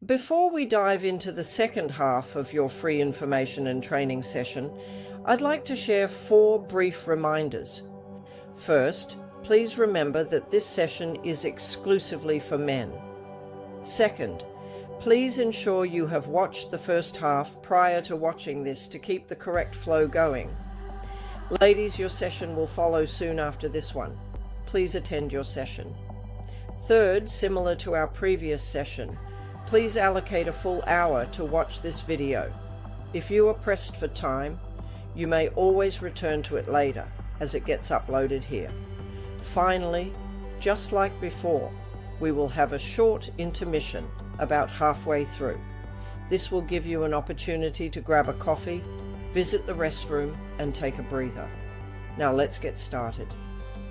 Before we dive into the second half of your free information and training session, I'd like to share 4 brief reminders. First, please remember that this session is exclusively for men. Second, please ensure you have watched the first half prior to watching this to keep the correct flow going. Ladies, your session will follow soon after this one. Please attend your session. Third, similar to our previous session, please allocate a full hour to watch this video. If you are pressed for time, you may always return to it later as it gets uploaded here. Finally, just like before, we will have a short intermission about halfway through. This will give you an opportunity to grab a coffee, visit the restroom, and take a breather. Now let's get started.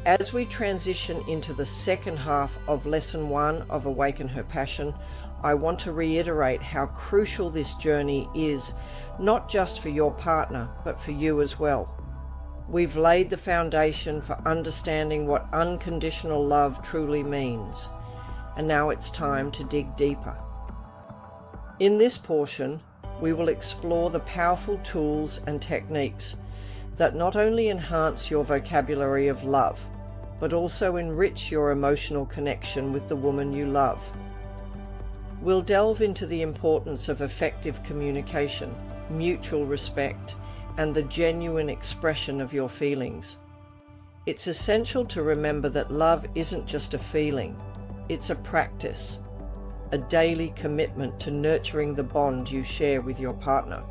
As we transition into the second half of Lesson 1 of Awaken Her Passion, I want to reiterate how crucial this journey is, not just for your partner, but for you as well. We've laid the foundation for understanding what unconditional love truly means, and now it's time to dig deeper. In this portion, we will explore the powerful tools and techniques that not only enhance your vocabulary of love, but also enrich your emotional connection with the woman you love. We'll delve into the importance of effective communication, mutual respect, and the genuine expression of your feelings. It's essential to remember that love isn't just a feeling, it's a practice, a daily commitment to nurturing the bond you share with your partner.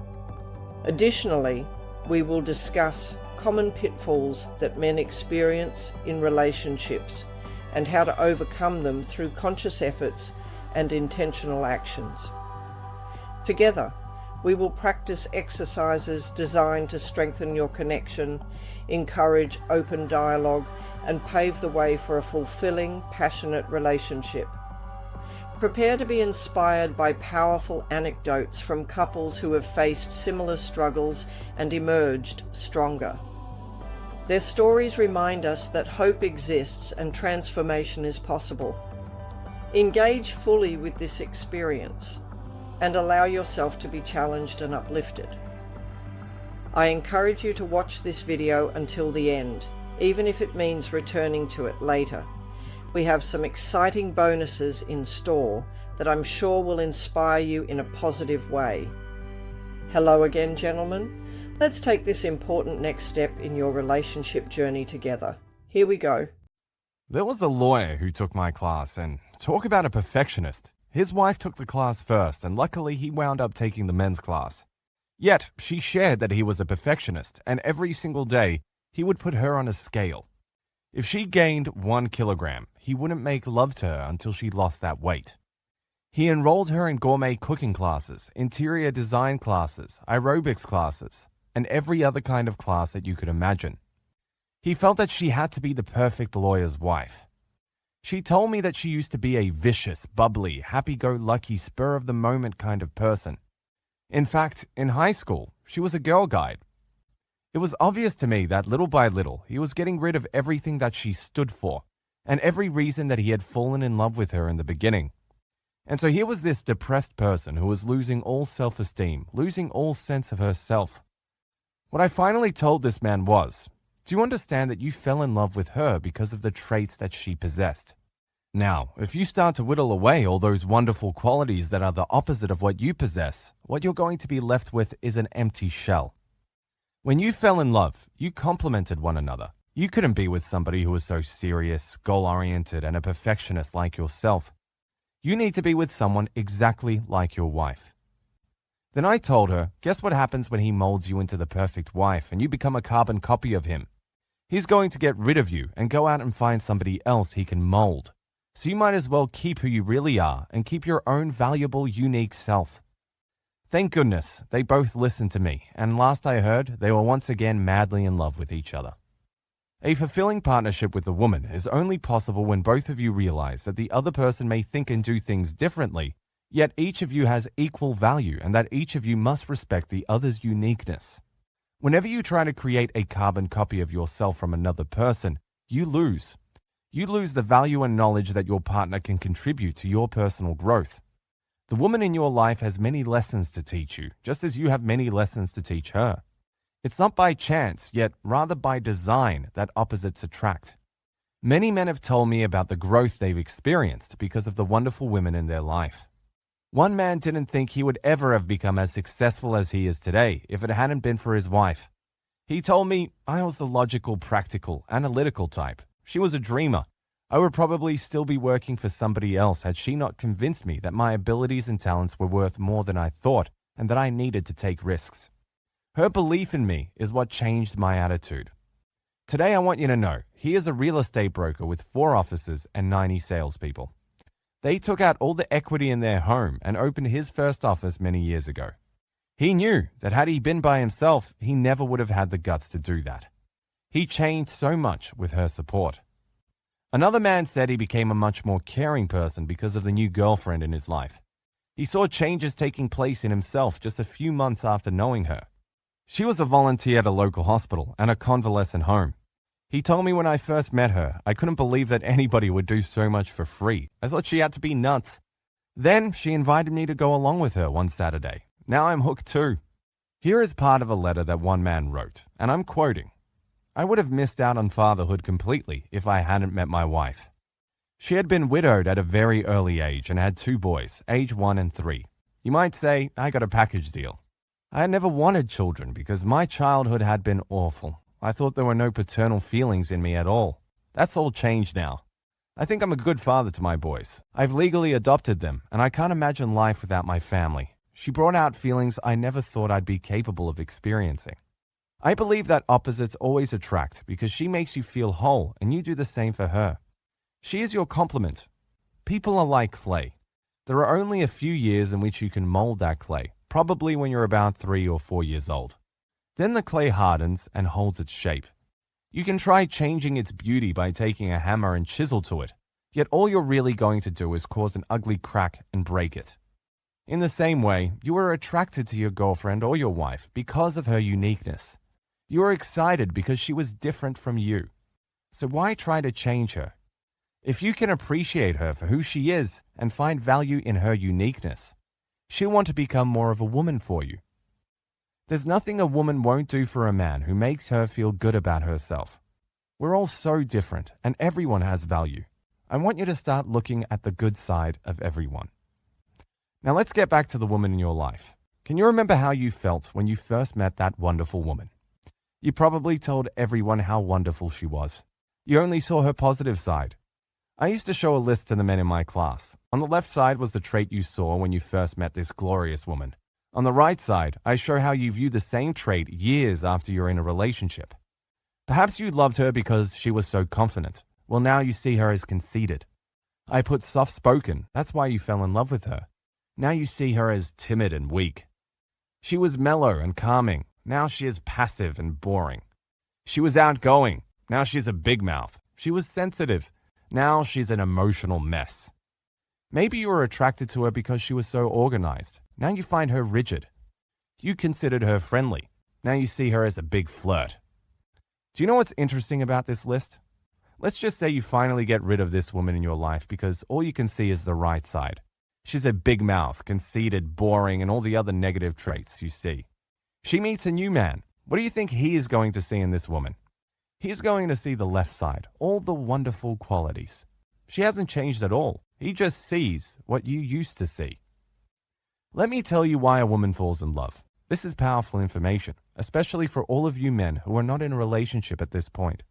Additionally, we will discuss common pitfalls that men experience in relationships and how to overcome them through conscious efforts and intentional actions. Together, we will practice exercises designed to strengthen your connection, encourage open dialogue, and pave the way for a fulfilling, passionate relationship. Prepare to be inspired by powerful anecdotes from couples who have faced similar struggles and emerged stronger. Their stories remind us that hope exists and transformation is possible. Engage fully with this experience and allow yourself to be challenged and uplifted. I encourage you to watch this video until the end, even if it means returning to it later. We have some exciting bonuses in store that I'm sure will inspire you in a positive way. Hello again, gentlemen. Let's take this important next step in your relationship journey together. Here we go. There was a lawyer who took my class, and talk about a perfectionist. His wife took the class first, and luckily he wound up taking the men's class. Yet, she shared that he was a perfectionist, and every single day, he would put her on a scale. If she gained 1 kilogram, he wouldn't make love to her until she lost that weight. He enrolled her in gourmet cooking classes, interior design classes, aerobics classes, and every other kind of class that you could imagine. He felt that she had to be the perfect lawyer's wife. She told me that she used to be a vicious, bubbly, happy-go-lucky, spur-of-the-moment kind of person. In fact, in high school, she was a girl guide. It was obvious to me that little by little, he was getting rid of everything that she stood for, and every reason that he had fallen in love with her in the beginning. And so here was this depressed person who was losing all self-esteem, losing all sense of herself. What I finally told this man was, do you understand that you fell in love with her because of the traits that she possessed? Now, if you start to whittle away all those wonderful qualities that are the opposite of what you possess, what you're going to be left with is an empty shell. When you fell in love, you complemented one another. You couldn't be with somebody who was so serious, goal-oriented, and a perfectionist like yourself. You need to be with someone exactly like your wife. Then I told her, guess what happens when he molds you into the perfect wife and you become a carbon copy of him? He's going to get rid of you and go out and find somebody else he can mold. So you might as well keep who you really are and keep your own valuable, unique self. Thank goodness they both listened to me, and last I heard, they were once again madly in love with each other. A fulfilling partnership with a woman is only possible when both of you realize that the other person may think and do things differently, yet each of you has equal value and that each of you must respect the other's uniqueness. Whenever you try to create a carbon copy of yourself from another person, you lose. You lose the value and knowledge that your partner can contribute to your personal growth. The woman in your life has many lessons to teach you, just as you have many lessons to teach her. It's not by chance, yet rather by design, that opposites attract. Many men have told me about the growth they've experienced because of the wonderful women in their life. One man didn't think he would ever have become as successful as he is today if it hadn't been for his wife. He told me I was the logical, practical, analytical type. She was a dreamer. I would probably still be working for somebody else had she not convinced me that my abilities and talents were worth more than I thought and that I needed to take risks. Her belief in me is what changed my attitude. Today I want you to know, he is a real estate broker with 4 offices and 90 salespeople. They took out all the equity in their home and opened his first office many years ago. He knew that had he been by himself, he never would have had the guts to do that. He changed so much with her support. Another man said he became a much more caring person because of the new girlfriend in his life. He saw changes taking place in himself just a few months after knowing her. She was a volunteer at a local hospital and a convalescent home. He told me when I first met her, I couldn't believe that anybody would do so much for free. I thought she had to be nuts. Then she invited me to go along with her one Saturday. Now I'm hooked too. Here is part of a letter that one man wrote, and I'm quoting. I would have missed out on fatherhood completely if I hadn't met my wife. She had been widowed at a very early age and had 2 boys, age 1 and 3. You might say I got a package deal. I had never wanted children because my childhood had been awful. I thought there were no paternal feelings in me at all. That's all changed now. I think I'm a good father to my boys. I've legally adopted them, and I can't imagine life without my family. She brought out feelings I never thought I'd be capable of experiencing. I believe that opposites always attract because she makes you feel whole and you do the same for her. She is your complement. People are like clay. There are only a few years in which you can mold that clay, probably when you're about 3 or 4 years old. Then the clay hardens and holds its shape. You can try changing its beauty by taking a hammer and chisel to it, yet all you're really going to do is cause an ugly crack and break it. In the same way, you are attracted to your girlfriend or your wife because of her uniqueness. You are excited because she was different from you. So why try to change her? If you can appreciate her for who she is and find value in her uniqueness, she'll want to become more of a woman for you. There's nothing a woman won't do for a man who makes her feel good about herself. We're all so different and everyone has value. I want you to start looking at the good side of everyone. Now let's get back to the woman in your life. Can you remember how you felt when you first met that wonderful woman? You probably told everyone how wonderful she was. You only saw her positive side. I used to show a list to the men in my class. On the left side was the trait you saw when you first met this glorious woman. On the right side, I show how you view the same trait years after you're in a relationship. Perhaps you loved her because she was so confident. Well, now you see her as conceited. I put soft-spoken. That's why you fell in love with her. Now you see her as timid and weak. She was mellow and calming. Now she is passive and boring. She was outgoing. Now she's a big mouth. She was sensitive. Now she's an emotional mess. Maybe you were attracted to her because she was so organized. Now you find her rigid. You considered her friendly. Now you see her as a big flirt. Do you know what's interesting about this list? Let's just say you finally get rid of this woman in your life because all you can see is the right side. She's a big mouth, conceited, boring, and all the other negative traits you see. She meets a new man. What do you think he is going to see in this woman? He's going to see the left side, all the wonderful qualities. She hasn't changed at all. He just sees what you used to see. Let me tell you why a woman falls in love. This is powerful information, especially for all of you men who are not in a relationship at this point.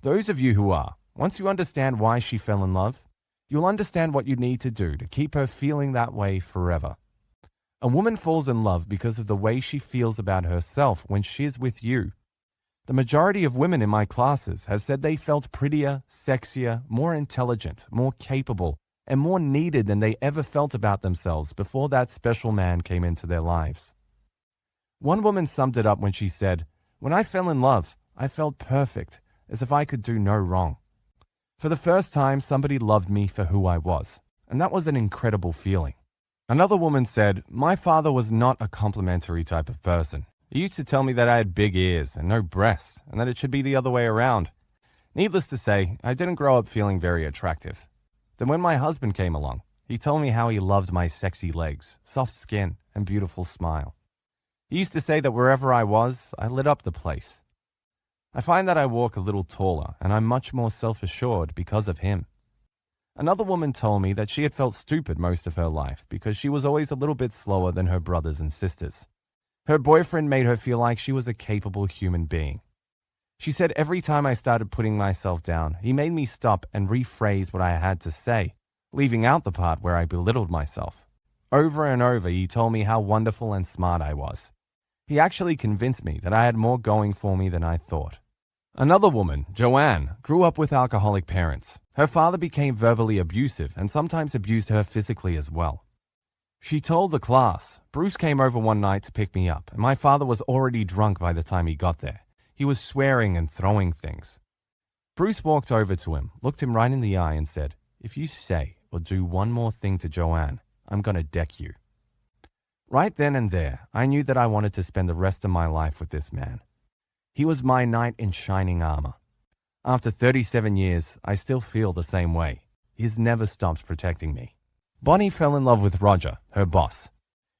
Those of you who are, once you understand why she fell in love, you'll understand what you need to do to keep her feeling that way forever. A woman falls in love because of the way she feels about herself when she is with you. The majority of women in my classes have said they felt prettier, sexier, more intelligent, more capable, and more needed than they ever felt about themselves before that special man came into their lives. One woman summed it up when she said, "When I fell in love, I felt perfect, as if I could do no wrong. For the first time, somebody loved me for who I was, and that was an incredible feeling." Another woman said, "My father was not a complimentary type of person. He used to tell me that I had big ears and no breasts, and that it should be the other way around. Needless to say, I didn't grow up feeling very attractive. Then when my husband came along, He told me how he loved my sexy legs, soft skin, and beautiful smile. He used to say that wherever I was, I lit up the place. I find that I walk a little taller, and I'm much more self-assured because of him. Another woman told me that she had felt stupid most of her life because she was always a little bit slower than her brothers and sisters. Her boyfriend made her feel like she was a capable human being. She said every time I started putting myself down, he made me stop and rephrase what I had to say, leaving out the part where I belittled myself. Over and over, he told me how wonderful and smart I was. He actually convinced me that I had more going for me than I thought. Another woman, Joanne, grew up with alcoholic parents. Her father became verbally abusive and sometimes abused her physically as well. She told the class, Bruce came over one night to pick me up, and my father was already drunk by the time he got there. He was swearing and throwing things. Bruce walked over to him, looked him right in the eye and said, "If you say or do one more thing to Joanne, I'm going to deck you." Right then and there, I knew that I wanted to spend the rest of my life with this man. He was my knight in shining armor. After 37 years, I still feel the same way. He's never stopped protecting me. Bonnie fell in love with Roger, her boss.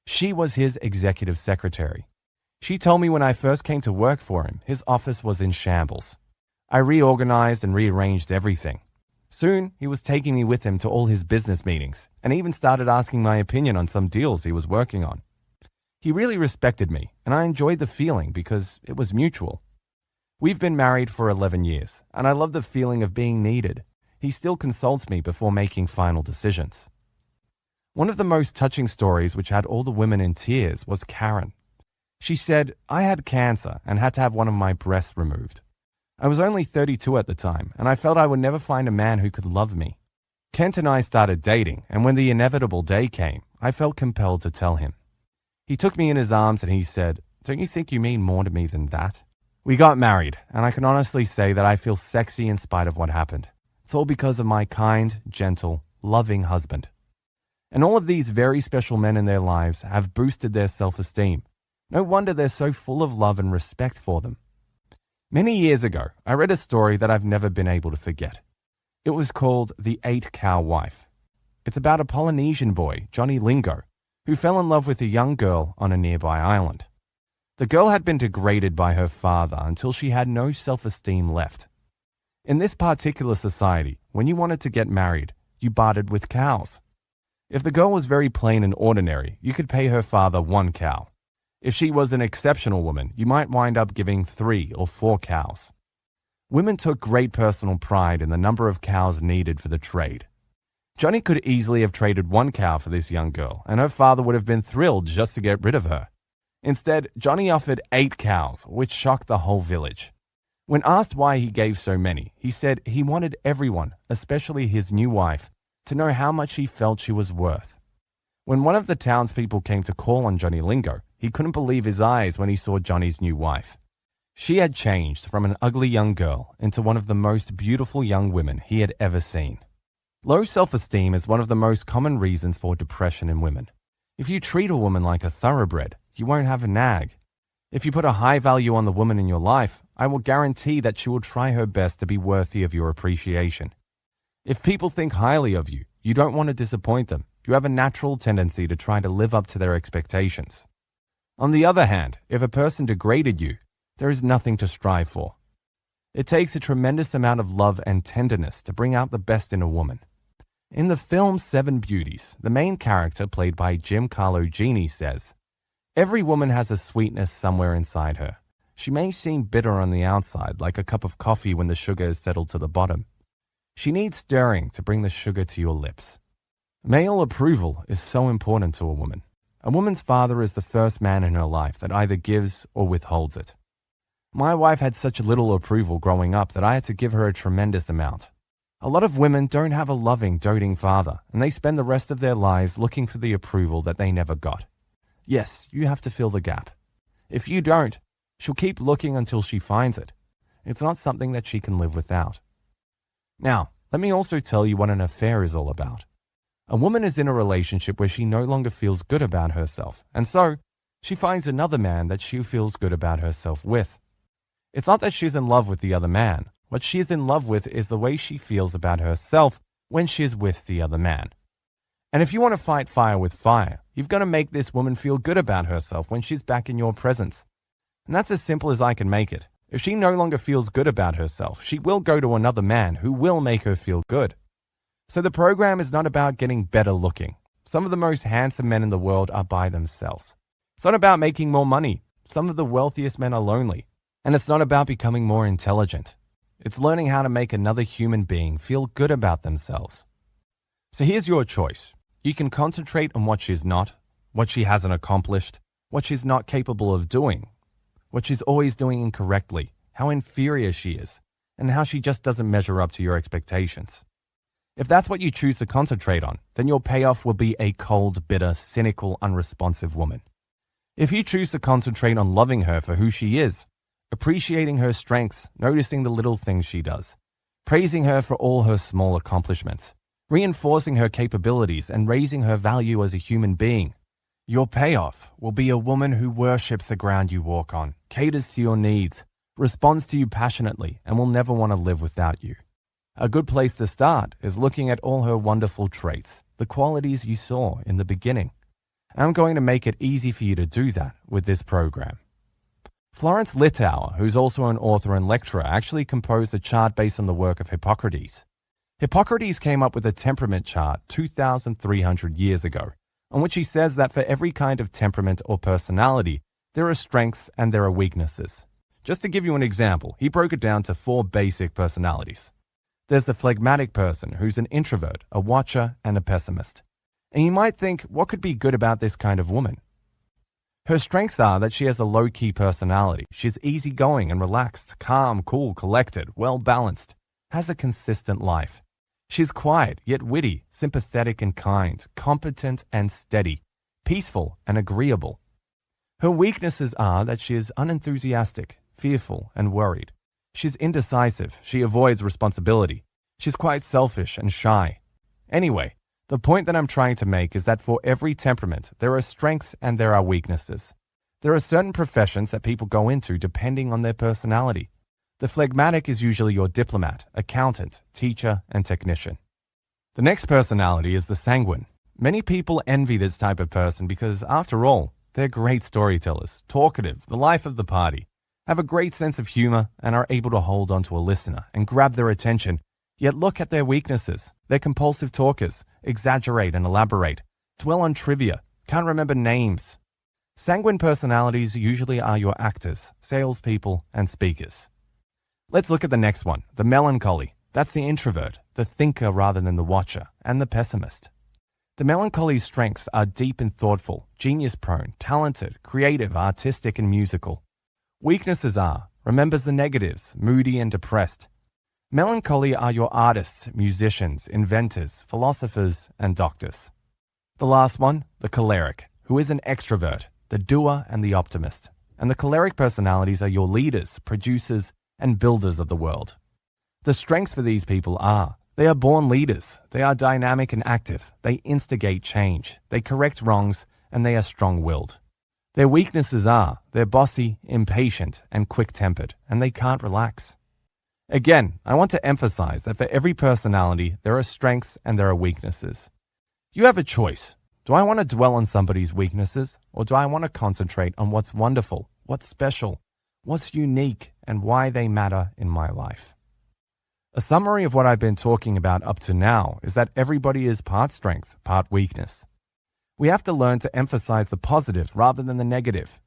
She was his executive secretary. She told me when I first came to work for him, his office was in shambles. I reorganized and rearranged everything. Soon, he was taking me with him to all his business meetings, and even started asking my opinion on some deals he was working on. He really respected me, and I enjoyed the feeling because it was mutual. We've been married for 11 years, and I love the feeling of being needed. He still consults me before making final decisions. One of the most touching stories which had all the women in tears was Karen. She said, "I had cancer and had to have one of my breasts removed. I was only 32 at the time, and I felt I would never find a man who could love me. Kent and I started dating, and when the inevitable day came, I felt compelled to tell him. He took me in his arms and he said, 'Don't you think you mean more to me than that?' We got married, and I can honestly say that I feel sexy in spite of what happened. It's all because of my kind, gentle, loving husband. And all of these very special men in their lives have boosted their self-esteem. No wonder they're so full of love and respect for them." Many years ago, I read a story that I've never been able to forget. It was called The 8-Cow Wife. It's about a Polynesian boy, Johnny Lingo, who fell in love with a young girl on a nearby island. The girl had been degraded by her father until she had no self-esteem left. In this particular society, when you wanted to get married, you bartered with cows. If the girl was very plain and ordinary, you could pay her father 1 cow. If she was an exceptional woman, you might wind up giving 3 or 4 cows. Women took great personal pride in the number of cows needed for the trade. Johnny could easily have traded 1 cow for this young girl, and her father would have been thrilled just to get rid of her. Instead, Johnny offered 8 cows, which shocked the whole village. When asked why he gave so many, he said he wanted everyone, especially his new wife, to know how much he felt she was worth. When one of the townspeople came to call on Johnny Lingo, he couldn't believe his eyes when he saw Johnny's new wife. She had changed from an ugly young girl into one of the most beautiful young women he had ever seen. Low self-esteem is one of the most common reasons for depression in women. If you treat a woman like a thoroughbred, you won't have a nag. If you put a high value on the woman in your life, I will guarantee that she will try her best to be worthy of your appreciation. If people think highly of you, you don't want to disappoint them. You have a natural tendency to try to live up to their expectations. On the other hand, if a person degraded you, there is nothing to strive for. It takes a tremendous amount of love and tenderness to bring out the best in a woman. In the film 7 Beauties, the main character, played by Jim Carlo Gini, says, "Every woman has a sweetness somewhere inside her. She may seem bitter on the outside, like a cup of coffee when the sugar is settled to the bottom. She needs stirring to bring the sugar to your lips." Male approval is so important to a woman. A woman's father is the first man in her life that either gives or withholds it. My wife had such little approval growing up that I had to give her a tremendous amount. A lot of women don't have a loving, doting father, and they spend the rest of their lives looking for the approval that they never got. Yes, you have to fill the gap. If you don't, she'll keep looking until she finds it. It's not something that she can live without. Now, let me also tell you what an affair is all about. A woman is in a relationship where she no longer feels good about herself, and so she finds another man that she feels good about herself with. It's not that she's in love with the other man. What she is in love with is the way she feels about herself when she is with the other man. And if you want to fight fire with fire, you've got to make this woman feel good about herself when she's back in your presence. And that's as simple as I can make it. If she no longer feels good about herself, she will go to another man who will make her feel good. So the program is not about getting better looking. Some of the most handsome men in the world are by themselves. It's not about making more money. Some of the wealthiest men are lonely. And it's not about becoming more intelligent. It's learning how to make another human being feel good about themselves. So here's your choice. You can concentrate on what she's not, what she hasn't accomplished, what she's not capable of doing, what she's always doing incorrectly, how inferior she is, and how she just doesn't measure up to your expectations. If that's what you choose to concentrate on, then your payoff will be a cold, bitter, cynical, unresponsive woman. If you choose to concentrate on loving her for who she is, appreciating her strengths, noticing the little things she does, praising her for all her small accomplishments, reinforcing her capabilities and raising her value as a human being, your payoff will be a woman who worships the ground you walk on, caters to your needs, responds to you passionately, and will never want to live without you. A good place to start is looking at all her wonderful traits, the qualities you saw in the beginning. I'm going to make it easy for you to do that with this program. Florence Littauer, who's also an author and lecturer, actually composed a chart based on the work of Hippocrates. Hippocrates came up with a temperament chart 2,300 years ago, on which he says that for every kind of temperament or personality, there are strengths and there are weaknesses. Just to give you an example, he broke it down to 4 basic personalities. There's the phlegmatic person, who's an introvert, a watcher, and a pessimist. And you might think, what could be good about this kind of woman? Her strengths are that she has a low-key personality. She's easygoing and relaxed, calm, cool, collected, well-balanced, has a consistent life. She's quiet, yet witty, sympathetic and kind, competent and steady, peaceful and agreeable. Her weaknesses are that she is unenthusiastic, fearful and worried. She's indecisive. She avoids responsibility. She's quite selfish and shy. Anyway, the point that I'm trying to make is that for every temperament, there are strengths and there are weaknesses. There are certain professions that people go into depending on their personality. The phlegmatic is usually your diplomat, accountant, teacher, and technician. The next personality is the sanguine. Many people envy this type of person because, after all, they're great storytellers, talkative, the life of the party, have a great sense of humor, and are able to hold on to a listener and grab their attention. Yet look at their weaknesses. They're compulsive talkers, exaggerate and elaborate, dwell on trivia, can't remember names. Sanguine personalities usually are your actors, salespeople, and speakers. Let's look at the next one, the melancholy. That's the introvert, the thinker rather than the watcher, and the pessimist. The melancholy's strengths are deep and thoughtful, genius-prone, talented, creative, artistic, and musical. Weaknesses are, remembers the negatives, moody and depressed. Melancholy are your artists, musicians, inventors, philosophers, and doctors. The last one, the choleric, who is an extrovert, the doer and the optimist. And the choleric personalities are your leaders, producers, and builders of the world. The strengths for these people are, they are born leaders, they are dynamic and active, they instigate change, they correct wrongs, and they are strong-willed. Their weaknesses are, they're bossy, impatient, and quick-tempered, and they can't relax. Again, I want to emphasize that for every personality, there are strengths and there are weaknesses. You have a choice. Do I want to dwell on somebody's weaknesses, or do I want to concentrate on what's wonderful, what's special, what's unique, and why they matter in my life? A summary of what I've been talking about up to now is that everybody is part strength, part weakness. We have to learn to emphasize the positive rather than the negative.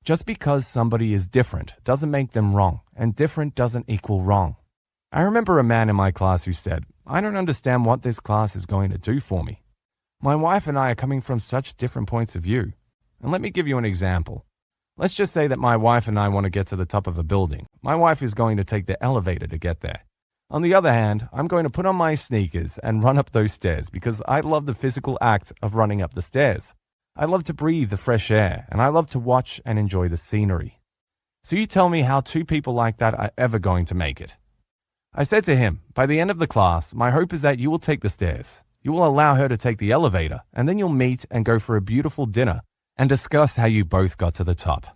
Just because somebody is different doesn't make them wrong, and different doesn't equal wrong. I remember a man in my class who said, "I don't understand what this class is going to do for me. My wife and I are coming from such different points of view." And let me give you an example. Let's just say that my wife and I want to get to the top of a building. My wife is going to take the elevator to get there. On the other hand, I'm going to put on my sneakers and run up those stairs because I love the physical act of running up the stairs. I love to breathe the fresh air, and I love to watch and enjoy the scenery. So you tell me how 2 people like that are ever going to make it. I said to him, by the end of the class, my hope is that you will take the stairs. You will allow her to take the elevator, and then you'll meet and go for a beautiful dinner and discuss how you both got to the top.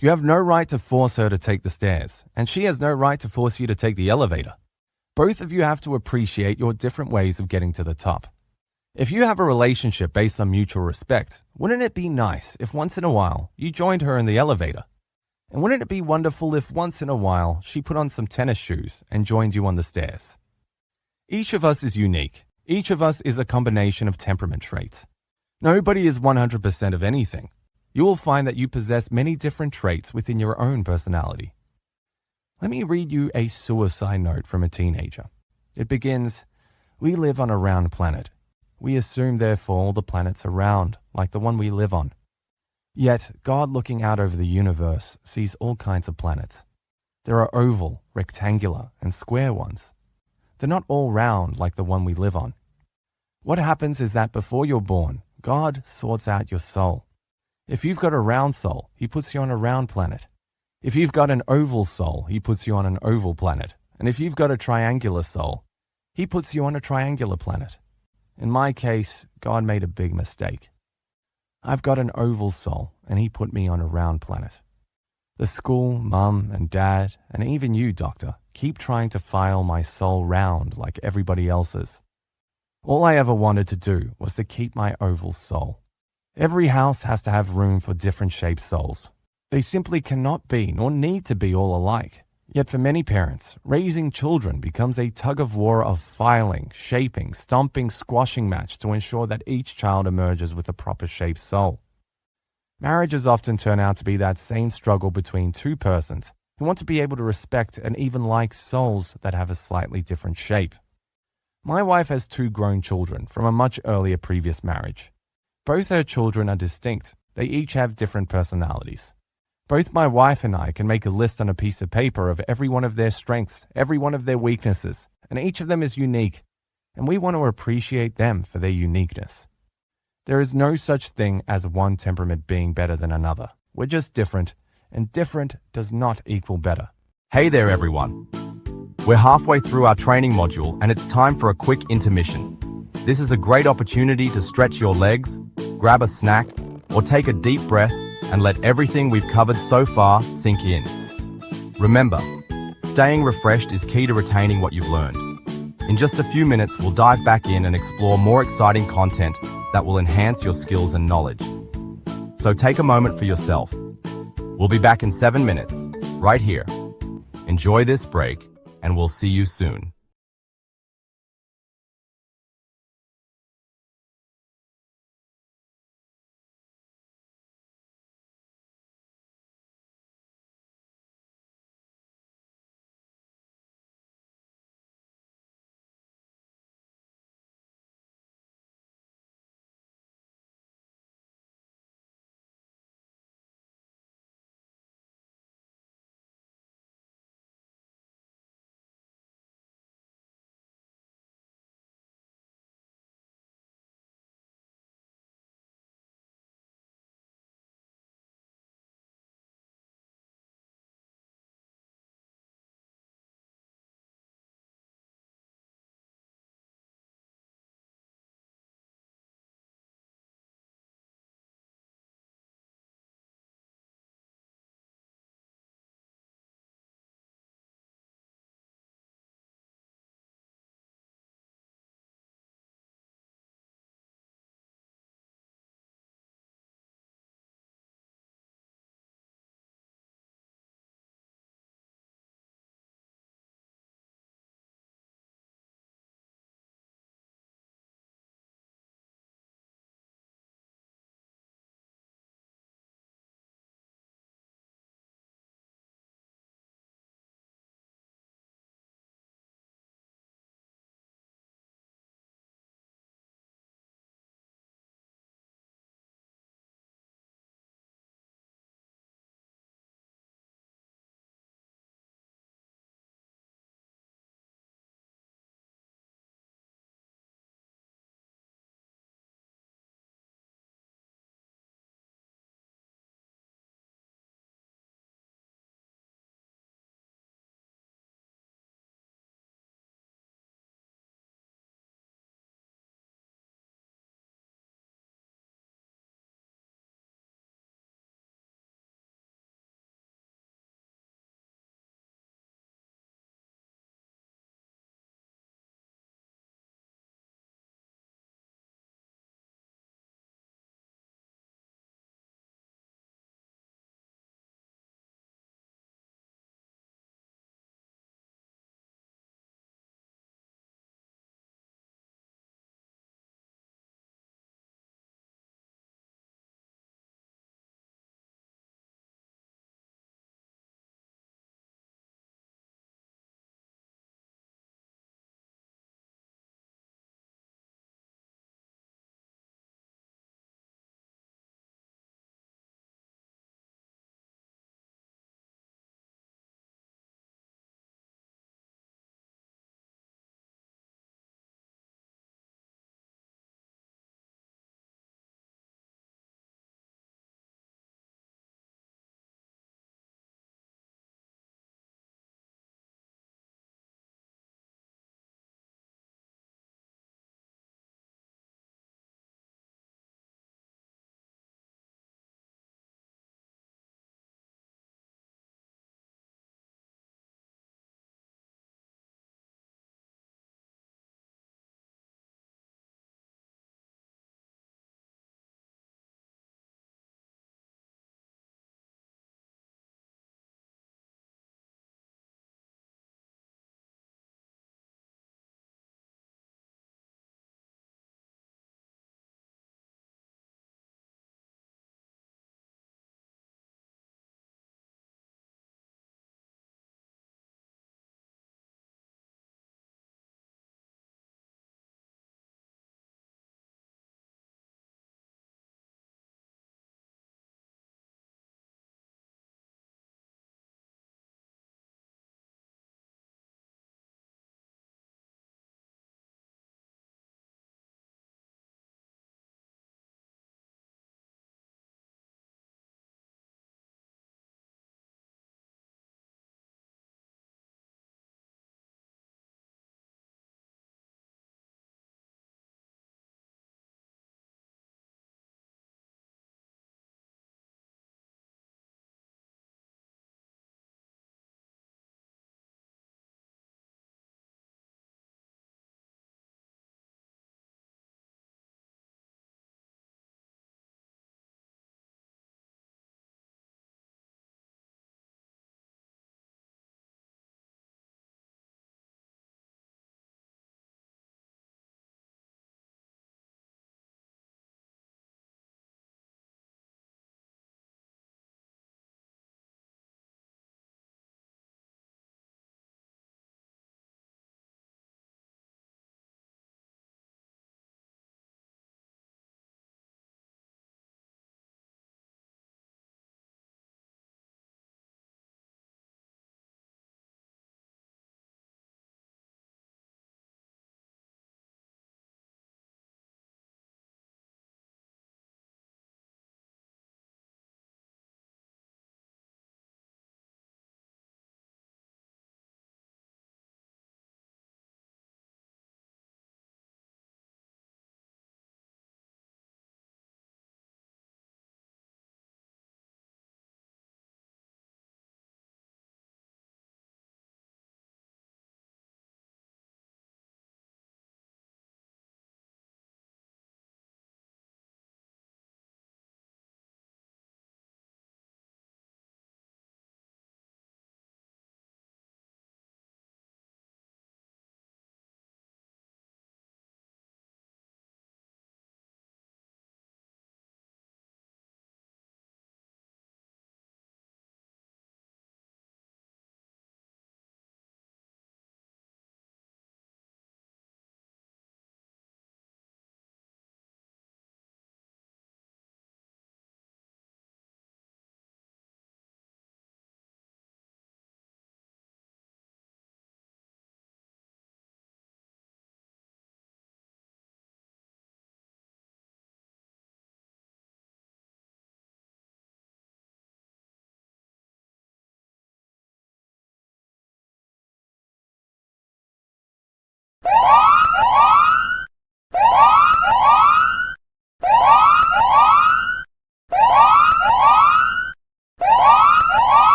You have no right to force her to take the stairs, and she has no right to force you to take the elevator. Both of you have to appreciate your different ways of getting to the top. If you have a relationship based on mutual respect, wouldn't it be nice if once in a while you joined her in the elevator? And wouldn't it be wonderful if once in a while she put on some tennis shoes and joined you on the stairs? Each of us is unique. Each of us is a combination of temperament traits. Nobody is 100% of anything. You will find that you possess many different traits within your own personality. Let me read you a suicide note from a teenager. It begins, "We live on a round planet. We assume, therefore, the planets are round, like the one we live on. Yet, God looking out over the universe sees all kinds of planets. There are oval, rectangular, and square ones. They're not all round like the one we live on. What happens is that before you're born, God sorts out your soul. If you've got a round soul, he puts you on a round planet. If you've got an oval soul, he puts you on an oval planet. And if you've got a triangular soul, he puts you on a triangular planet. In my case, God made a big mistake. I've got an oval soul, and he put me on a round planet. The school, mum, and dad, and even you, doctor, keep trying to file my soul round like everybody else's. All I ever wanted to do was to keep my oval soul. Every house has to have room for different shaped souls. They simply cannot be nor need to be all alike. Yet for many parents, raising children becomes a tug-of-war of filing, shaping, stomping, squashing match to ensure that each child emerges with a proper shaped soul. Marriages often turn out to be that same struggle between two persons who want to be able to respect and even like souls that have a slightly different shape. My wife has 2 grown children from a much earlier previous marriage. Both her children are distinct. They each have different personalities. Both my wife and I can make a list on a piece of paper of every one of their strengths, every one of their weaknesses, and each of them is unique, and we want to appreciate them for their uniqueness. There is no such thing as one temperament being better than another. We're just different, and different does not equal better. Hey there, everyone. We're halfway through our training module, and it's time for a quick intermission. This is a great opportunity to stretch your legs, grab a snack, or take a deep breath and let everything we've covered so far sink in. Remember, staying refreshed is key to retaining what you've learned. In just a few minutes, we'll dive back in and explore more exciting content that will enhance your skills and knowledge. So take a moment for yourself. We'll be back in 7 minutes, right here. Enjoy this break, and we'll see you soon.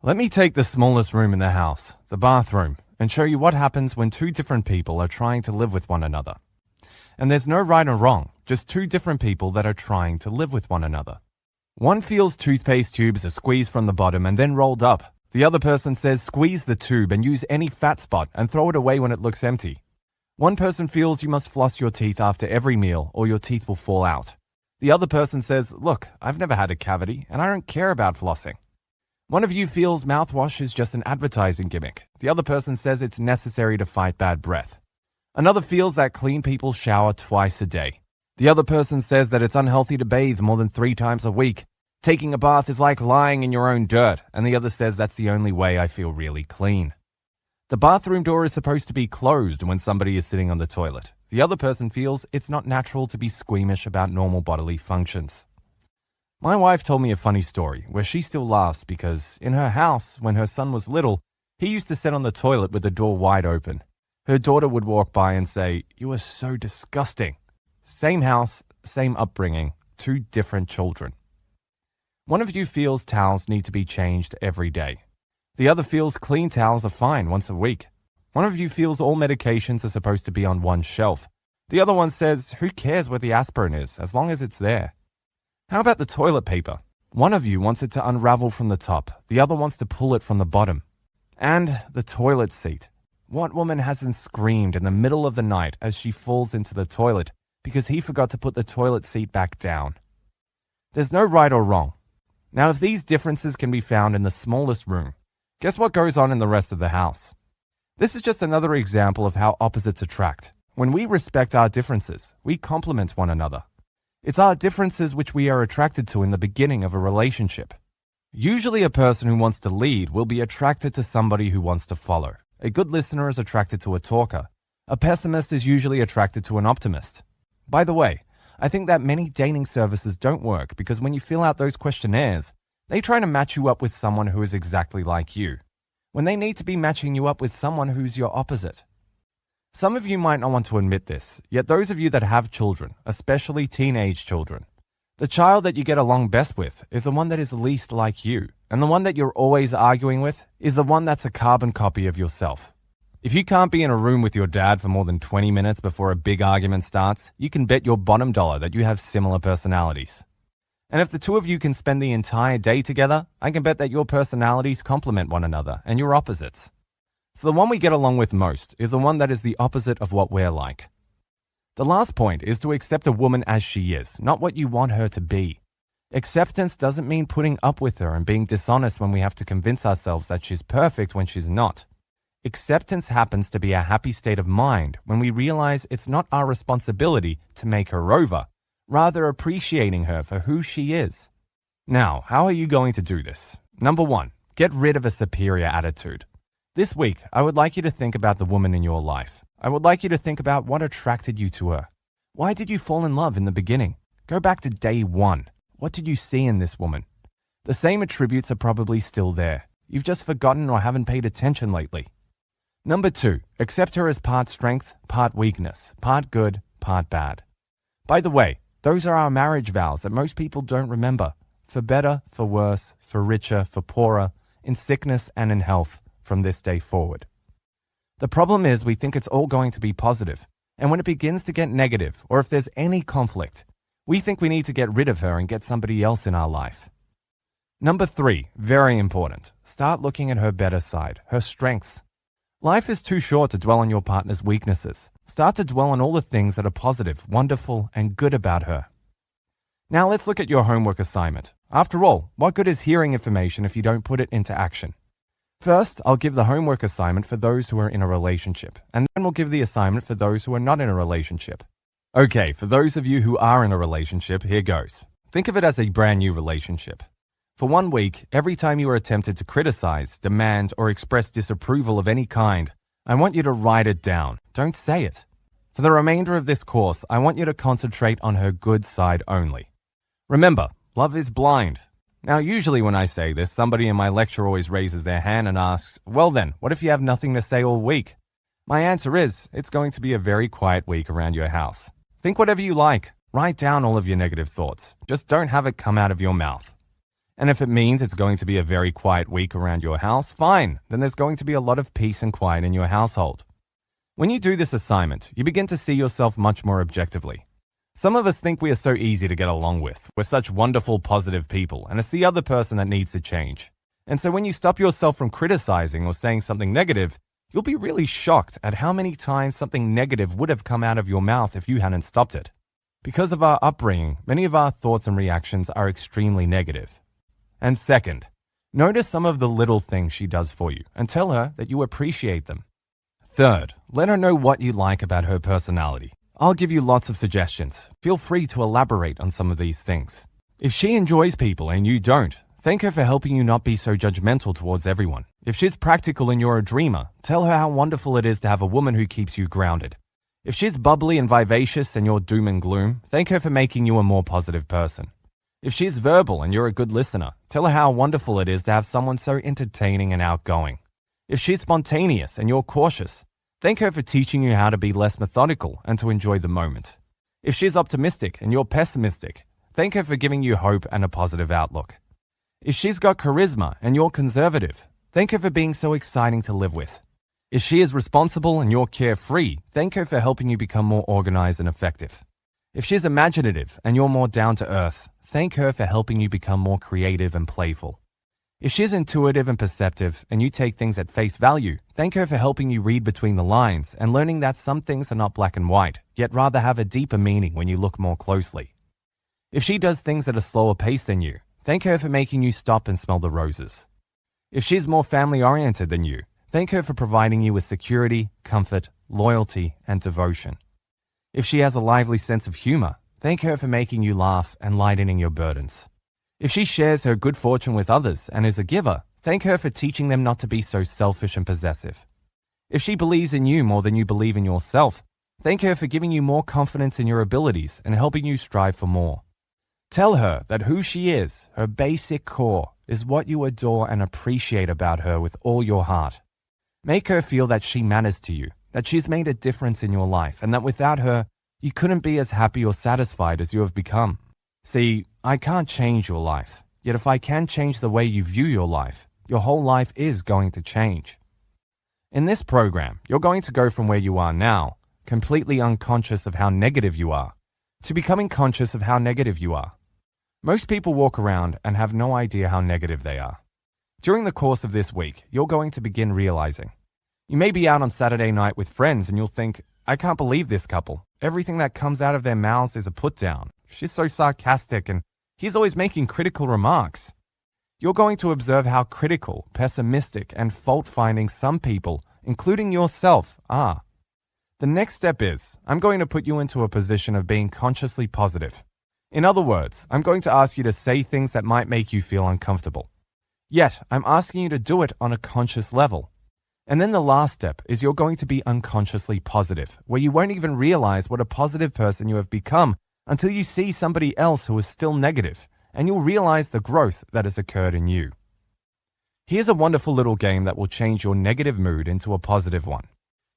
Let me take the smallest room in the house, the bathroom, and show you what happens when two different people are trying to live with one another. And there's no right or wrong, just two different people that are trying to live with one another. One feels toothpaste tubes are squeezed from the bottom and then rolled up. The other person says squeeze the tube and use any fat spot and throw it away when it looks empty. One person feels you must floss your teeth after every meal or your teeth will fall out. The other person says, look, I've never had a cavity and I don't care about flossing. One of you feels mouthwash is just an advertising gimmick. The other person says it's necessary to fight bad breath. Another feels that clean people shower twice a day. The other person says that it's unhealthy to bathe more than 3 times a week. Taking a bath is like lying in your own dirt, and the other says that's the only way I feel really clean. The bathroom door is supposed to be closed when somebody is sitting on the toilet. The other person feels it's not natural to be squeamish about normal bodily functions. My wife told me a funny story where she still laughs because in her house, when her son was little, he used to sit on the toilet with the door wide open. Her daughter would walk by and say, "You are so disgusting." Same house, same upbringing, 2 different children. One of you feels towels need to be changed every day. The other feels clean towels are fine once a week. One of you feels all medications are supposed to be on one shelf. The other one says, who cares what the aspirin is, as long as it's there. How about the toilet paper? One of you wants it to unravel from the top. The other wants to pull it from the bottom. And the toilet seat. What woman hasn't screamed in the middle of the night as she falls into the toilet because he forgot to put the toilet seat back down? There's no right or wrong. Now, if these differences can be found in the smallest room, guess what goes on in the rest of the house? This is just another example of how opposites attract. When we respect our differences, we complement one another. It's our differences which we are attracted to in the beginning of a relationship. Usually a person who wants to lead will be attracted to somebody who wants to follow. A good listener is attracted to a talker. A pessimist is usually attracted to an optimist. By the way, I think that many dating services don't work because when you fill out those questionnaires, they try to match you up with someone who is exactly like you, when they need to be matching you up with someone who's your opposite. Some of you might not want to admit this, yet those of you that have children, especially teenage children, the child that you get along best with is the one that is least like you, and the one that you're always arguing with is the one that's a carbon copy of yourself. If you can't be in a room with your dad for more than 20 minutes before a big argument starts, you can bet your bottom dollar that you have similar personalities. And if the two of you can spend the entire day together, I can bet that your personalities complement one another and you're opposites. So the one we get along with most is the one that is the opposite of what we're like. The last point is to accept a woman as she is, not what you want her to be. Acceptance doesn't mean putting up with her and being dishonest when we have to convince ourselves that she's perfect when she's not. Acceptance happens to be a happy state of mind when we realize it's not our responsibility to make her over, rather appreciating her for who she is. Now, how are you going to do this? Number 1, get rid of a superior attitude. This week, I would like you to think about the woman in your life. I would like you to think about what attracted you to her. Why did you fall in love in the beginning? Go back to day 1. What did you see in this woman? The same attributes are probably still there. You've just forgotten or haven't paid attention lately. Number 2, accept her as part strength, part weakness, part good, part bad. By the way, those are our marriage vows that most people don't remember. For better, for worse, for richer, for poorer, in sickness and in health, from this day forward. The problem is we think it's all going to be positive, and when it begins to get negative, or if there's any conflict, we think we need to get rid of her and get somebody else in our life. Number 3, very important. Start looking at her better side, her strengths. Life is too short to dwell on your partner's weaknesses. Start to dwell on all the things that are positive, wonderful, and good about her. Now let's look at your homework assignment. After all, what good is hearing information if you don't put it into action? First, I'll give the homework assignment for those who are in a relationship, and then we'll give the assignment for those who are not in a relationship. Okay, for those of you who are in a relationship, here goes. Think of it as a brand new relationship. For 1 week, every time you are tempted to criticize, demand, or express disapproval of any kind, I want you to write it down. Don't say it. For the remainder of this course, I want you to concentrate on her good side only. Remember, love is blind. Now, usually when I say this, somebody in my lecture always raises their hand and asks, well then, what if you have nothing to say all week? My answer is, it's going to be a very quiet week around your house. Think whatever you like. Write down all of your negative thoughts. Just don't have it come out of your mouth. And if it means it's going to be a very quiet week around your house, fine, then there's going to be a lot of peace and quiet in your household. When you do this assignment, you begin to see yourself much more objectively. Some of us think we are so easy to get along with. We're such wonderful, positive people, and it's the other person that needs to change. And so when you stop yourself from criticizing or saying something negative, you'll be really shocked at how many times something negative would have come out of your mouth if you hadn't stopped it. Because of our upbringing, many of our thoughts and reactions are extremely negative. And second, notice some of the little things she does for you and tell her that you appreciate them. Third, let her know what you like about her personality. I'll give you lots of suggestions. Feel free to elaborate on some of these things. If she enjoys people and you don't, thank her for helping you not be so judgmental towards everyone. If she's practical and you're a dreamer, tell her how wonderful it is to have a woman who keeps you grounded. If she's bubbly and vivacious and you're doom and gloom, thank her for making you a more positive person. If she's verbal and you're a good listener, tell her how wonderful it is to have someone so entertaining and outgoing. If she's spontaneous and you're cautious, thank her for teaching you how to be less methodical and to enjoy the moment. If she's optimistic and you're pessimistic, thank her for giving you hope and a positive outlook. If she's got charisma and you're conservative, thank her for being so exciting to live with. If she is responsible and you're carefree, thank her for helping you become more organized and effective. If she's imaginative and you're more down to earth, thank her for helping you become more creative and playful. If she's intuitive and perceptive and you take things at face value, thank her for helping you read between the lines and learning that some things are not black and white, yet rather have a deeper meaning when you look more closely. If she does things at a slower pace than you, thank her for making you stop and smell the roses. If she's more family-oriented than you, thank her for providing you with security, comfort, loyalty, and devotion. If she has a lively sense of humor, thank her for making you laugh and lightening your burdens. If she shares her good fortune with others and is a giver, thank her for teaching them not to be so selfish and possessive. If she believes in you more than you believe in yourself, thank her for giving you more confidence in your abilities and helping you strive for more. Tell her that who she is, her basic core, is what you adore and appreciate about her with all your heart. Make her feel that she matters to you, that she's made a difference in your life, and that without her, you couldn't be as happy or satisfied as you have become. See, I can't change your life, yet if I can change the way you view your life, your whole life is going to change. In this program, you're going to go from where you are now, completely unconscious of how negative you are, to becoming conscious of how negative you are. Most people walk around and have no idea how negative they are. During the course of this week, you're going to begin realizing. You may be out on Saturday night with friends and you'll think, I can't believe this couple. Everything that comes out of their mouths is a put down. She's so sarcastic and he's always making critical remarks. You're going to observe how critical, pessimistic, and fault-finding some people, including yourself, are. The next step is, I'm going to put you into a position of being consciously positive. In other words, I'm going to ask you to say things that might make you feel uncomfortable. Yet, I'm asking you to do it on a conscious level. And then the last step is you're going to be unconsciously positive, where you won't even realize what a positive person you have become until you see somebody else who is still negative, and you'll realize the growth that has occurred in you. Here's a wonderful little game that will change your negative mood into a positive one.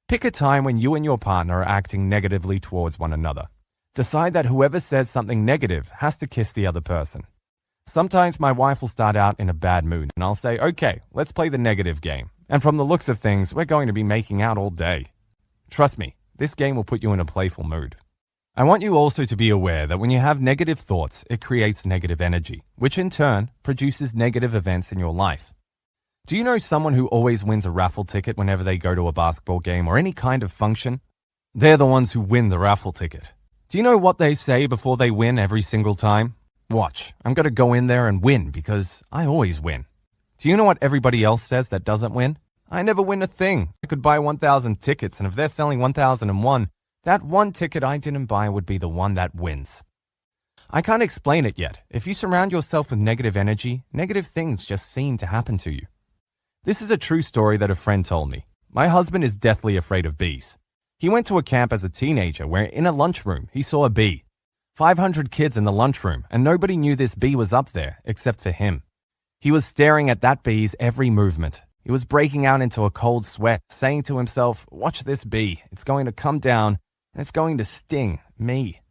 Pick a time when you and your partner are acting negatively towards one another. Decide that whoever says something negative has to kiss the other person. Sometimes my wife will start out in a bad mood, and I'll say, okay, let's play the negative game. And from the looks of things, we're going to be making out all day. Trust me, this game will put you in a playful mood. I want you also to be aware that when you have negative thoughts, it creates negative energy, which in turn produces negative events in your life. Do you know someone who always wins a raffle ticket whenever they go to a basketball game or any kind of function? They're the ones who win the raffle ticket. Do you know what they say before they win every single time? Watch, I'm going to go in there and win because I always win. Do you know what everybody else says that doesn't win? I never win a thing. I could buy 1,000 tickets, and if they're selling 1,001, that one ticket I didn't buy would be the one that wins. I can't explain it yet. If you surround yourself with negative energy, negative things just seem to happen to you. This is a true story that a friend told me. My husband is deathly afraid of bees. He went to a camp as a teenager where in a lunchroom he saw a bee. 500 kids in the lunchroom, and nobody knew this bee was up there except for him. He was staring at that bee's every movement. He was breaking out into a cold sweat, saying to himself, watch this bee. It's going to come down and it's going to sting me.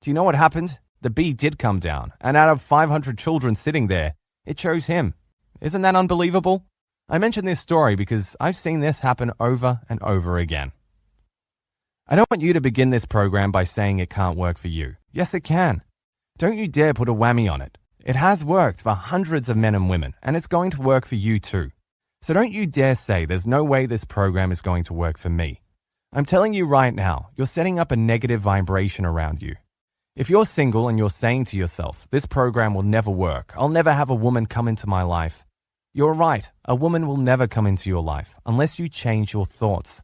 Do you know what happened? The bee did come down, and out of 500 children sitting there, It chose him. Isn't that unbelievable? I mention this story because I've seen this happen over and over again. I don't want you to begin this program by saying it can't work for you. Yes, it can. Don't you dare put a whammy on it. It has worked for hundreds of men and women, and it's going to work for you too. So don't you dare say there's no way this program is going to work for me. I'm telling you right now, you're setting up a negative vibration around you. If you're single and you're saying to yourself, this program will never work, I'll never have a woman come into my life, you're right, a woman will never come into your life unless you change your thoughts.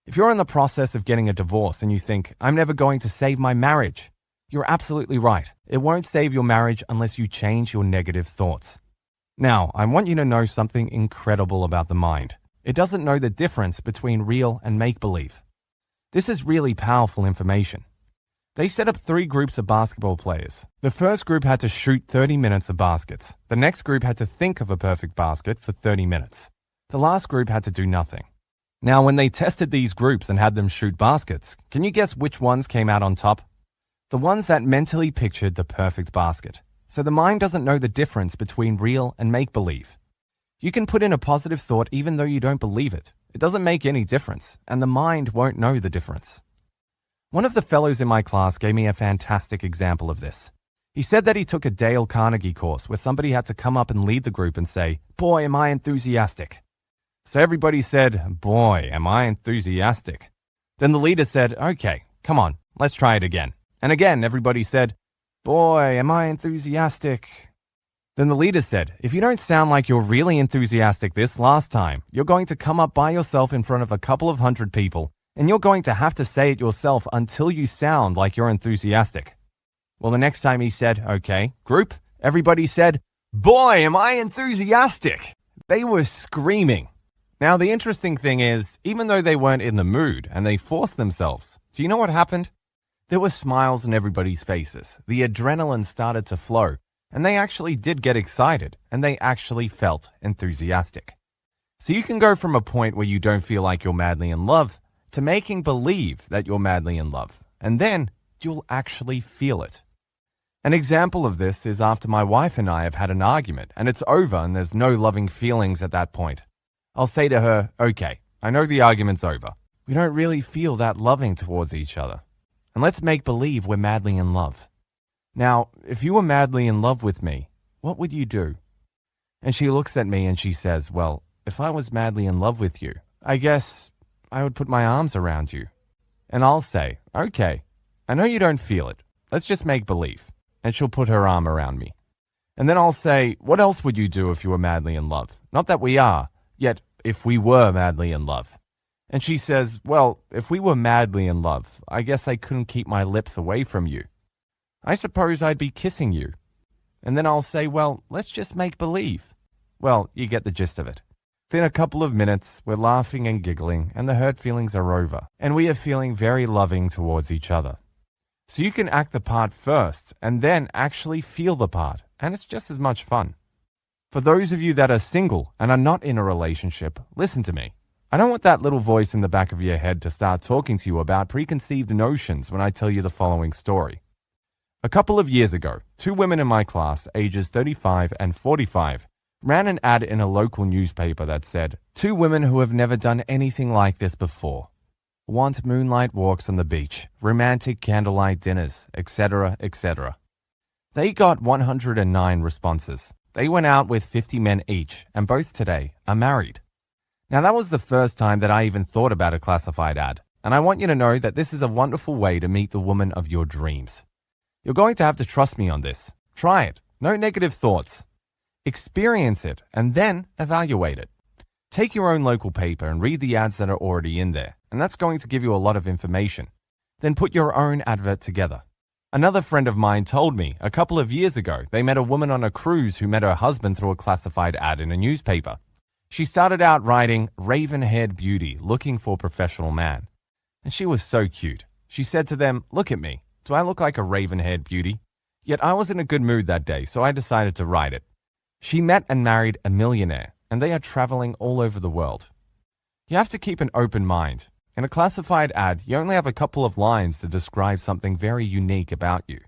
If you're in the process of getting a divorce and you think, I'm never going to save my marriage, you're absolutely right. It won't save your marriage unless you change your negative thoughts. Now, I want you to know something incredible about the mind. It doesn't know the difference between real and make-believe. This is really powerful information. They set up 3 groups of basketball players. The first group had to shoot 30 minutes of baskets. The next group had to think of a perfect basket for 30 minutes. The last group had to do nothing. Now, when they tested these groups and had them shoot baskets, can you guess which ones came out on top? The ones that mentally pictured the perfect basket. So the mind doesn't know the difference between real and make-believe. You can put in a positive thought even though you don't believe it. It doesn't make any difference, and the mind won't know the difference. One of the fellows in my class gave me a fantastic example of this. He said that he took a Dale Carnegie course where somebody had to come up and lead the group and say, "Boy, am I enthusiastic." So everybody said, "Boy, am I enthusiastic." Then the leader said, "Okay, come on, let's try it again." And again, everybody said, "Boy, am I enthusiastic." Then the leader said, "If you don't sound like you're really enthusiastic this last time, you're going to come up by yourself in front of a couple of hundred people, and you're going to have to say it yourself until you sound like you're enthusiastic." Well, the next time he said, "Okay, group," everybody said, "Boy, am I enthusiastic." They were screaming. Now, the interesting thing is, even though they weren't in the mood and they forced themselves, do you know what happened? There were smiles on everybody's faces. The adrenaline started to flow, and they actually did get excited, and they actually felt enthusiastic. So you can go from a point where you don't feel like you're madly in love to making believe that you're madly in love, and then you'll actually feel it. An example of this is after my wife and I have had an argument, and it's over and there's no loving feelings at that point. I'll say to her, "Okay, I know the argument's over. We don't really feel that loving towards each other. And let's make believe we're madly in love. Now, if you were madly in love with me, what would you do?" And she looks at me and she says, "Well, if I was madly in love with you, I guess I would put my arms around you." And I'll say, "Okay, I know you don't feel it. Let's just make believe." And she'll put her arm around me. And then I'll say, "What else would you do if you were madly in love? Not that we are, yet if we were madly in love." And she says, "Well, if we were madly in love, I guess I couldn't keep my lips away from you. I suppose I'd be kissing you." And then I'll say, "Well, let's just make believe." Well, you get the gist of it. Within a couple of minutes, we're laughing and giggling, and the hurt feelings are over, and we are feeling very loving towards each other. So you can act the part first, and then actually feel the part, and it's just as much fun. For those of you that are single and are not in a relationship, listen to me. I don't want that little voice in the back of your head to start talking to you about preconceived notions when I tell you the following story. A couple of years ago, 2 women in my class, ages 35 and 45, ran an ad in a local newspaper that said, "2 women who have never done anything like this before. Want moonlight walks on the beach, romantic candlelight dinners, etc., etc." They got 109 responses. They went out with 50 men each, and both today are married. Now, that was the first time that I even thought about a classified ad, and I want you to know that this is a wonderful way to meet the woman of your dreams. You're going to have to trust me on this. Try it. No negative thoughts. Experience it, and then evaluate it. Take your own local paper and read the ads that are already in there, and that's going to give you a lot of information. Then put your own advert together. Another friend of mine told me a couple of years ago they met a woman on a cruise who met her husband through a classified ad in a newspaper. She started out writing "raven-haired beauty looking for professional man." And she was so cute. She said to them, "Look at me. Do I look like a raven-haired beauty?" Yet I was in a good mood that day, so I decided to write it. She met and married a millionaire, and they are traveling all over the world. You have to keep an open mind. In a classified ad, you only have a couple of lines to describe something very unique about you.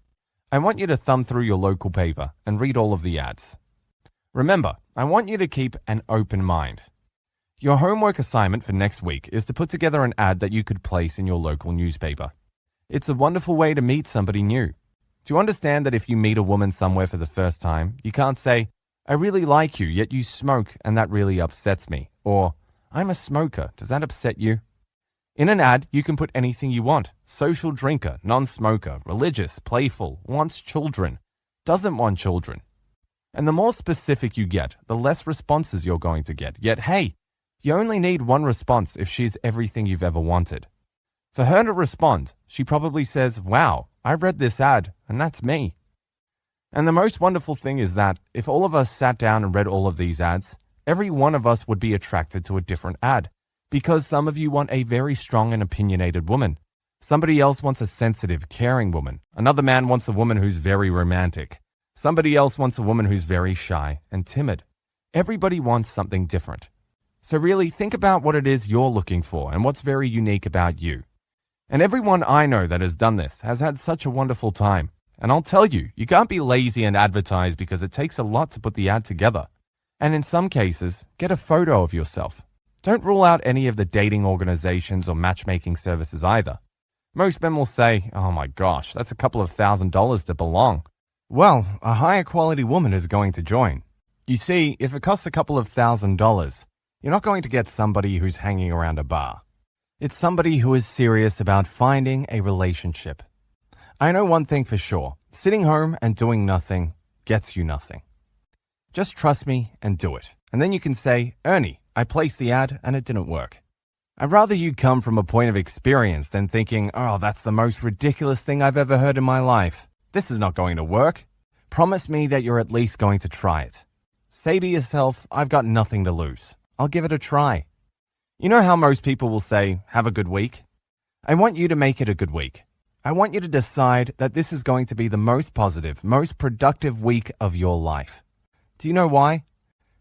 I want you to thumb through your local paper and read all of the ads. Remember, I want you to keep an open mind. Your homework assignment for next week is to put together an ad that you could place in your local newspaper. It's a wonderful way to meet somebody new. To understand that if you meet a woman somewhere for the first time, you can't say, "I really like you, yet you smoke and that really upsets me," or "I'm a smoker, does that upset you?" In an ad, you can put anything you want. Social drinker, non-smoker, religious, playful, wants children, doesn't want children. And the more specific you get, the less responses you're going to get. Yet, hey, you only need one response if she's everything you've ever wanted. For her to respond, she probably says, "Wow, I read this ad, and that's me." And the most wonderful thing is that if all of us sat down and read all of these ads, every one of us would be attracted to a different ad. Because some of you want a very strong and opinionated woman. Somebody else wants a sensitive, caring woman. Another man wants a woman who's very romantic. Somebody else wants a woman who's very shy and timid. Everybody wants something different. So really think about what it is you're looking for and what's very unique about you. And everyone I know that has done this has had such a wonderful time. And I'll tell you, you can't be lazy and advertise because it takes a lot to put the ad together. And in some cases, get a photo of yourself. Don't rule out any of the dating organizations or matchmaking services either. Most men will say, "Oh my gosh, that's a couple of $1,000s to belong." Well, a higher quality woman is going to join. You see, if it costs a couple of $1,000s, you're not going to get somebody who's hanging around a bar. It's somebody who is serious about finding a relationship. I know one thing for sure. Sitting home and doing nothing gets you nothing. Just trust me and do it. And then you can say, "Ernie, I placed the ad and it didn't work." I'd rather you come from a point of experience than thinking, "Oh, that's the most ridiculous thing I've ever heard in my life. This is not going to work." Promise me that you're at least going to try it. Say to yourself, "I've got nothing to lose. I'll give it a try." You know how most people will say, "Have a good week"? I want you to make it a good week. I want you to decide that this is going to be the most positive, most productive week of your life. Do you know why?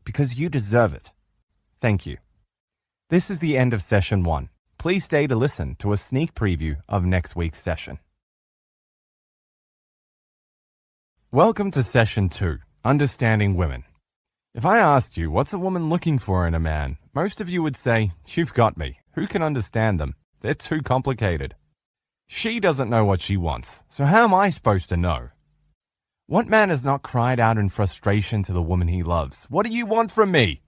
Because you deserve it. Thank you. This is the end of session 1. Please stay to listen to a sneak preview of next week's session. Welcome to session 2, Understanding Women. If I asked you what's a woman looking for in a man, most of you would say, "You've got me. Who can understand them? They're too complicated." She doesn't know what she wants, so how am I supposed to know? What man has not cried out in frustration to the woman he loves? "What do you want from me?"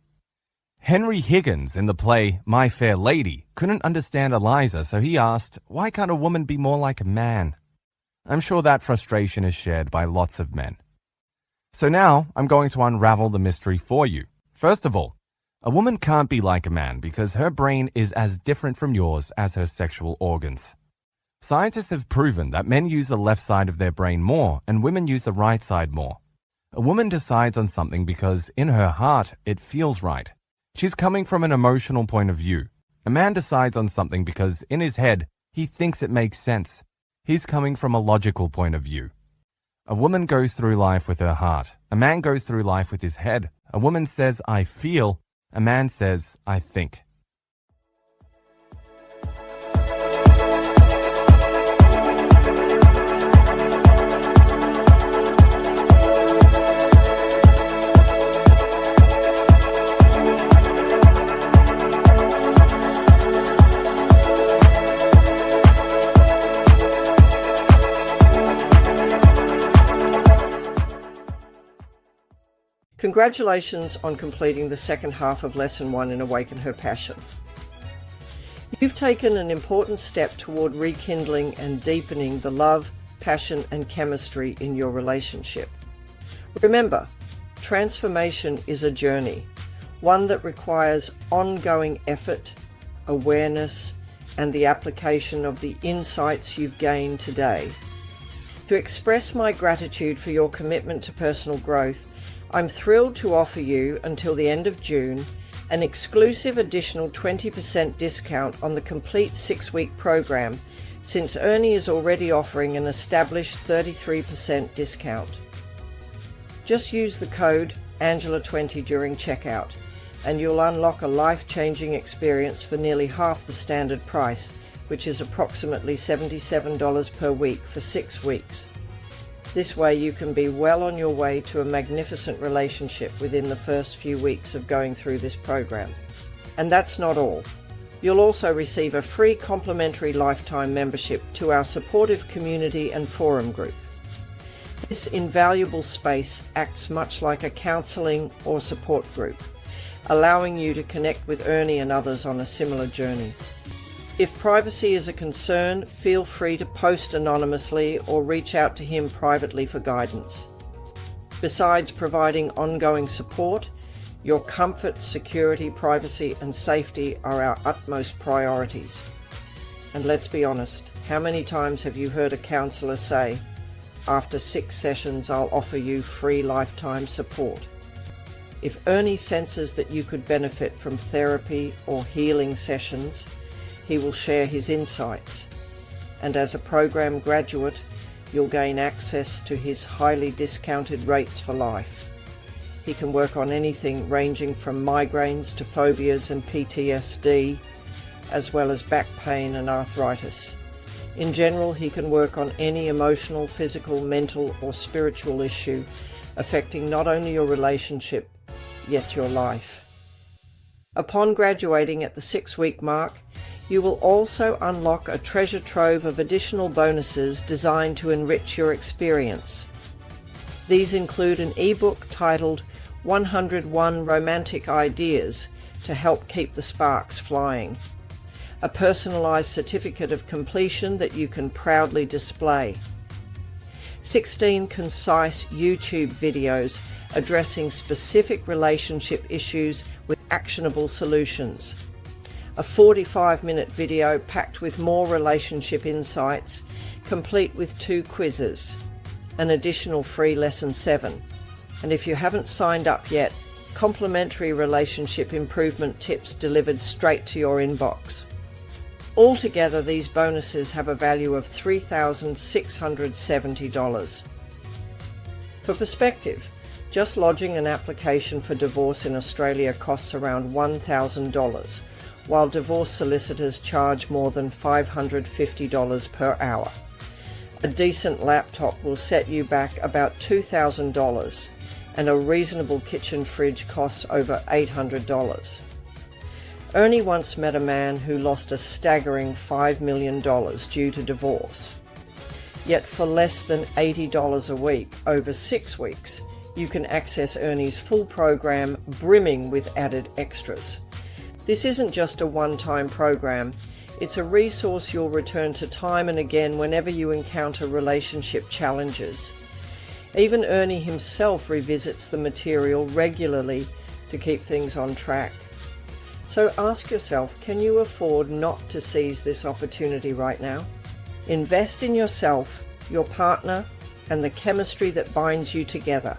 Henry Higgins in the play My Fair Lady couldn't understand Eliza, so he asked, "Why can't a woman be more like a man?" I'm sure that frustration is shared by lots of men. So now I'm going to unravel the mystery for you. First of all, a woman can't be like a man because her brain is as different from yours as her sexual organs. Scientists have proven that men use the left side of their brain more and women use the right side more. A woman decides on something because in her heart it feels right. She's coming from an emotional point of view. A man decides on something because in his head he thinks it makes sense. He's coming from a logical point of view. A woman goes through life with her heart. A man goes through life with his head. A woman says, "I feel." A man says, "I think." Congratulations on completing the second half of Lesson 1 in Awaken Her Passion. You've taken an important step toward rekindling and deepening the love, passion, and chemistry in your relationship. Remember, transformation is a journey, one that requires ongoing effort, awareness, and the application of the insights you've gained today. To express my gratitude for your commitment to personal growth, I'm thrilled to offer you, until the end of June, an exclusive additional 20% discount on the complete 6-week program, since Ernie is already offering an established 33% discount. Just use the code ANGELA20 during checkout, and you'll unlock a life-changing experience for nearly half the standard price, which is approximately $77 per week for 6 weeks. This way you can be well on your way to a magnificent relationship within the first few weeks of going through this program. And that's not all. You'll also receive a free complimentary lifetime membership to our supportive community and forum group. This invaluable space acts much like a counselling or support group, allowing you to connect with Ernie and others on a similar journey. If privacy is a concern, feel free to post anonymously or reach out to him privately for guidance. Besides providing ongoing support, your comfort, security, privacy, and safety are our utmost priorities. And let's be honest, how many times have you heard a counsellor say, "After 6 sessions, I'll offer you free lifetime support"? If Ernie senses that you could benefit from therapy or healing sessions, he will share his insights. And as a program graduate, you'll gain access to his highly discounted rates for life. He can work on anything ranging from migraines to phobias and PTSD, as well as back pain and arthritis. In general, he can work on any emotional, physical, mental, or spiritual issue affecting not only your relationship, yet your life. Upon graduating at the 6-week mark, you will also unlock a treasure trove of additional bonuses designed to enrich your experience. These include an ebook titled 101 Romantic Ideas to help keep the sparks flying, a personalized certificate of completion that you can proudly display, 16 concise YouTube videos addressing specific relationship issues with actionable solutions, a 45-minute video packed with more relationship insights, complete with 2 quizzes, an additional free Lesson 7, and if you haven't signed up yet, complimentary relationship improvement tips delivered straight to your inbox. Altogether, these bonuses have a value of $3,670. For perspective, just lodging an application for divorce in Australia costs around $1,000, while divorce solicitors charge more than $550 per hour. A decent laptop will set you back about $2,000, and a reasonable kitchen fridge costs over $800. Ernie once met a man who lost a staggering $5 million due to divorce. Yet for less than $80 a week over 6 weeks, you can access Ernie's full program brimming with added extras. This isn't just a one-time program, it's a resource you'll return to time and again whenever you encounter relationship challenges. Even Ernie himself revisits the material regularly to keep things on track. So ask yourself, can you afford not to seize this opportunity right now? Invest in yourself, your partner, and the chemistry that binds you together.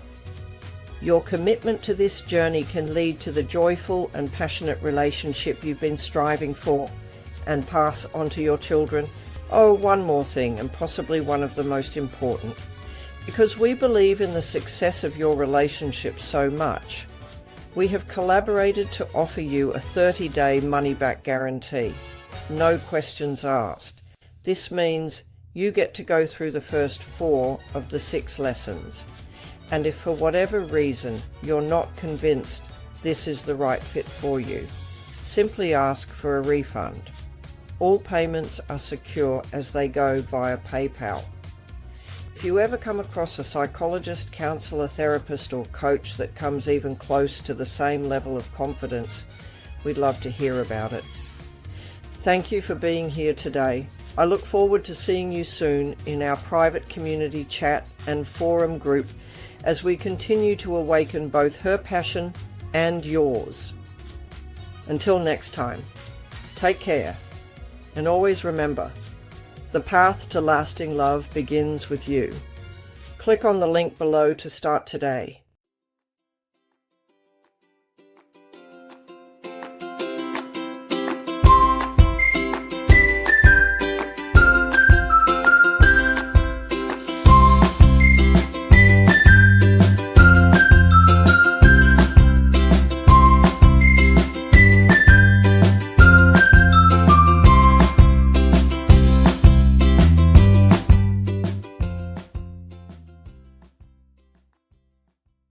Your commitment to this journey can lead to the joyful and passionate relationship you've been striving for, and pass on to your children. Oh, one more thing, and possibly one of the most important. Because we believe in the success of your relationship so much, we have collaborated to offer you a 30-day money-back guarantee. No questions asked. This means you get to go through the first 4 of the 6 lessons. And if for whatever reason you're not convinced this is the right fit for you, simply ask for a refund. All payments are secure as they go via PayPal. If you ever come across a psychologist, counsellor, therapist, or coach that comes even close to the same level of confidence, we'd love to hear about it. Thank you for being here today. I look forward to seeing you soon in our private community chat and forum group as we continue to awaken both her passion and yours. Until next time, take care, and always remember, the path to lasting love begins with you. Click on the link below to start today.